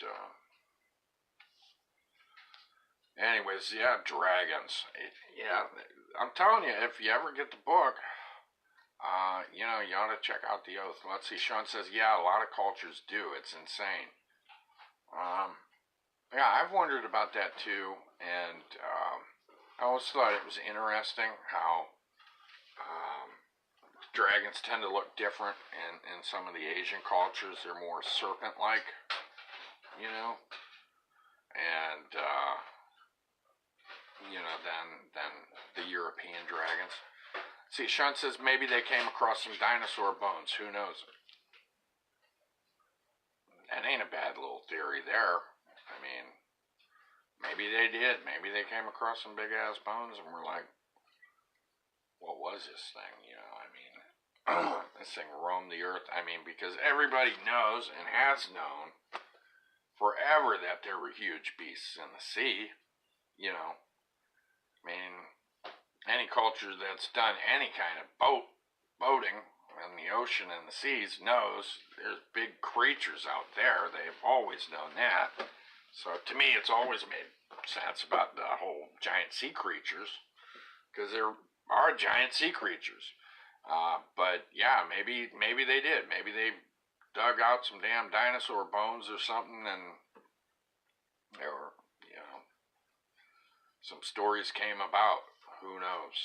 anyways, yeah, dragons. Yeah, I'm telling you, if you ever get the book, you know, you ought to check out The Oath. Let's see, Sean says, yeah, a lot of cultures do. It's insane. Yeah, I've wondered about that too, and I always thought it was interesting how dragons tend to look different in some of the Asian cultures. They're more serpent-like, you know, and you know, than the European dragons. See, Sean says maybe they came across some dinosaur bones. Who knows? That ain't a bad little theory there. I mean, maybe they did. Maybe they came across some big-ass bones and were like, what was this thing? You know, I mean, this thing roamed the earth. I mean, because everybody knows and has known forever that there were huge beasts in the sea. You know, I mean, any culture that's done any kind of boating in the ocean and the seas knows there's big creatures out there. They've always known that. So to me, it's always made sense about the whole giant sea creatures, because there are giant sea creatures. But yeah, maybe they did. Maybe they dug out some damn dinosaur bones or something, and there were, you know, some stories came about. Who knows?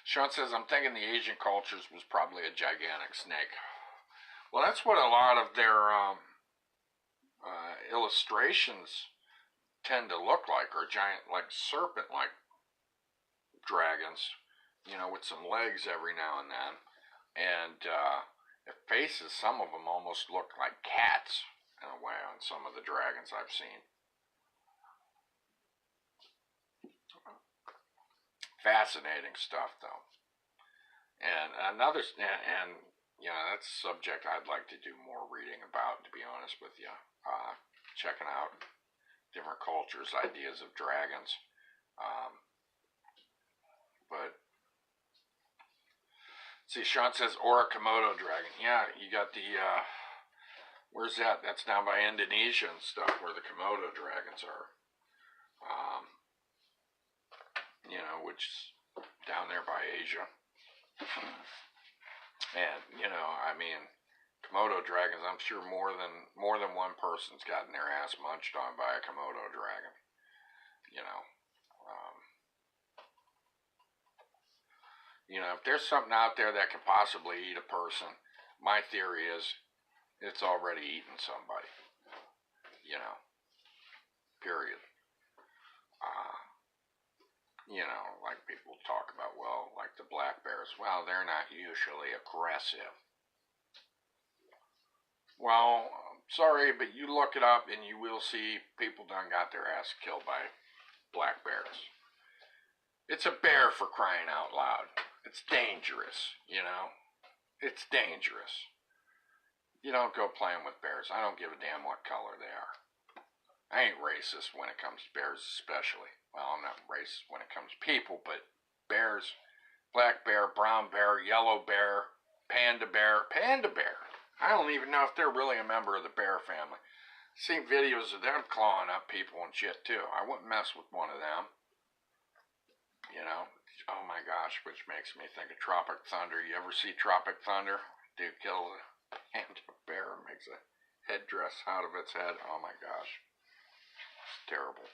Sean says, I'm thinking the Asian cultures was probably a gigantic snake. Well, that's what a lot of their illustrations tend to look like, or giant, like serpent-like dragons, you know, with some legs every now and then. And their faces, some of them almost look like cats in a way on some of the dragons I've seen. Fascinating stuff, though. And you know, that's a subject I'd like to do more reading about, to be honest with you. Checking out different cultures' ideas of dragons. But, see, Sean says Ora Komodo dragon. Yeah, you got the, where's that? That's down by Indonesia and stuff, where the Komodo dragons are. You know, which is down there by Asia. And, you know, I mean, Komodo dragons, I'm sure more than one person's gotten their ass munched on by a Komodo dragon. You know, if there's something out there that could possibly eat a person, my theory is it's already eaten somebody. You know, period. You know, like people talk about, well, like the black bears, well, they're not usually aggressive. Well, sorry, but you look it up and you will see people done got their ass killed by black bears. It's a bear, for crying out loud. It's dangerous, you know? It's dangerous. You don't go playing with bears. I don't give a damn what color they are. I ain't racist when it comes to bears especially. Well, I'm not racist when it comes to people, but bears, black bear, brown bear, yellow bear, panda bear. I don't even know if they're really a member of the bear family. I've seen videos of them clawing up people and shit too. I wouldn't mess with one of them. You know, oh my gosh, which makes me think of Tropic Thunder. You ever see Tropic Thunder? Dude kills a bear and makes a headdress out of its head. Oh my gosh. It's terrible.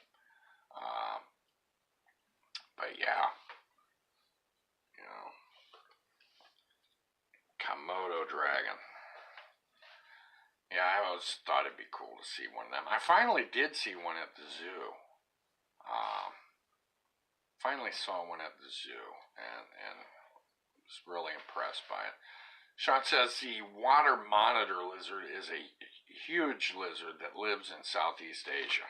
But yeah, you know, Komodo dragon. Yeah, I always thought it'd be cool to see one of them. I finally did see one at the zoo. Finally saw one at the zoo, and it was really impressed by it. Sean says the water monitor lizard is a huge lizard that lives in Southeast Asia.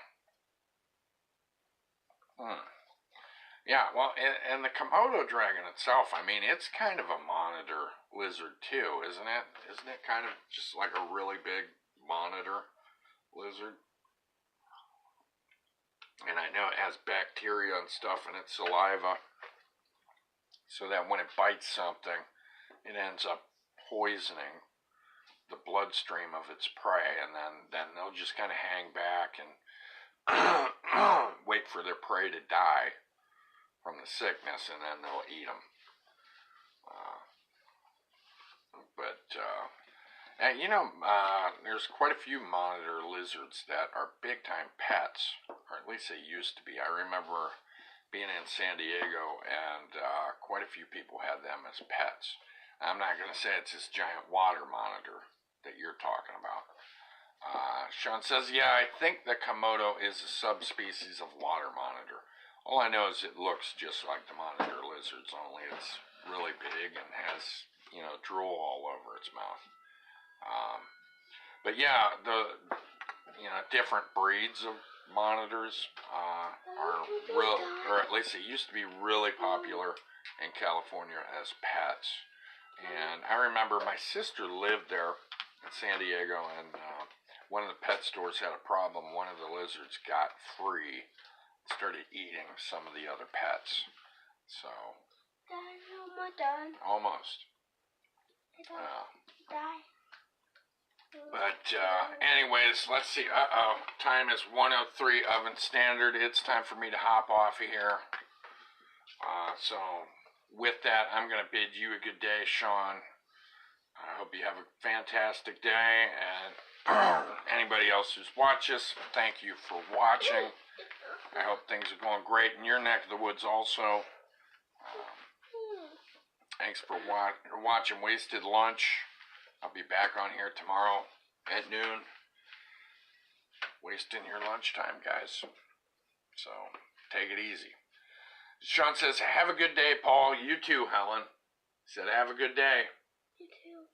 Yeah, well, and the Komodo dragon itself, I mean, it's kind of a monitor lizard too, isn't it? Isn't it kind of just like a really big monitor lizard? And I know it has bacteria and stuff in its saliva, so that when it bites something, it ends up poisoning the bloodstream of its prey, and then they'll just kind of hang back and wait for their prey to die from the sickness, and then they'll eat them. There's quite a few monitor lizards that are big-time pets, or at least they used to be. I remember being in San Diego, and quite a few people had them as pets. I'm not going to say it's this giant water monitor that you're talking about. Sean says, yeah, I think the Komodo is a subspecies of water monitor. All I know is it looks just like the monitor lizards, only it's really big and has, drool all over its mouth. But yeah, the different breeds of monitors are real, or at least they used to be really popular in California as pets. And I remember my sister lived there in San Diego, and one of the pet stores had a problem. One of the lizards got free, started eating some of the other pets. So. Done. Almost. Die. But anyways, let's see. Time is 1:03 Oven Standard. It's time for me to hop off of here. So with that, I'm going to bid you a good day, Sean. I hope you have a fantastic day, and anybody else who's watched this, thank you for watching. I hope things are going great in your neck of the woods also. Thanks for watching Wasted Lunch. I'll be back on here tomorrow at noon. Wasting your lunchtime, guys. So, take it easy. Sean says, have a good day, Paul. You too, Helen. Said, have a good day. You too.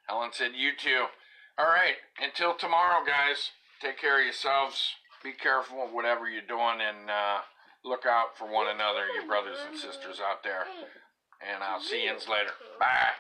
Helen said, you too. All right, until tomorrow, guys. Take care of yourselves. Be careful of whatever you're doing, and look out for one another, you brothers and sisters out there. And I'll see you later. Bye.